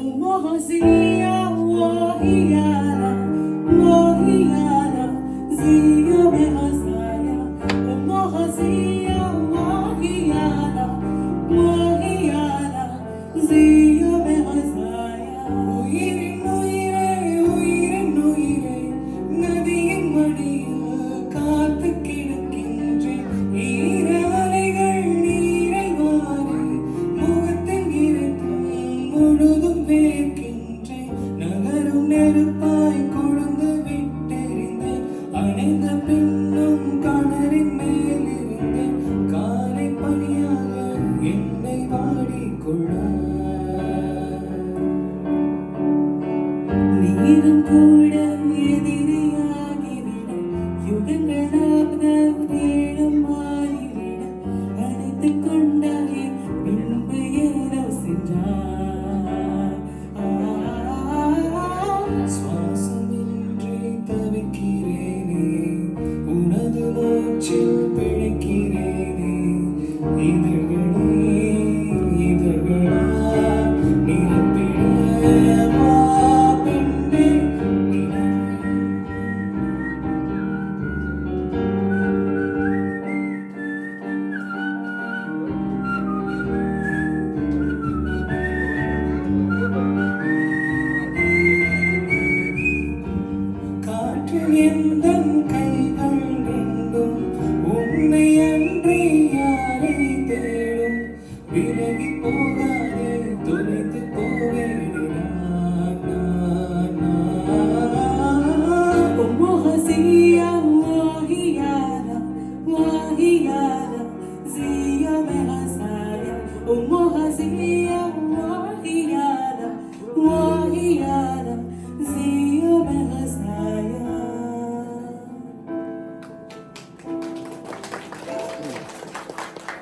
وهزية وهيانا وهيانا زيو بهزايا وهزية وهيانا وهيانا زيو بهزايا உயிரின் உயிரே உயிரின் உயிரே நதியின் மடியில் காத்து கிடக்கின்றேன் ஈரவலைகள் நீரை மாறி முகத்தில் இருக்கும் முழுதும் வேர்க்கின்றேன் நகரும் நெருப்பு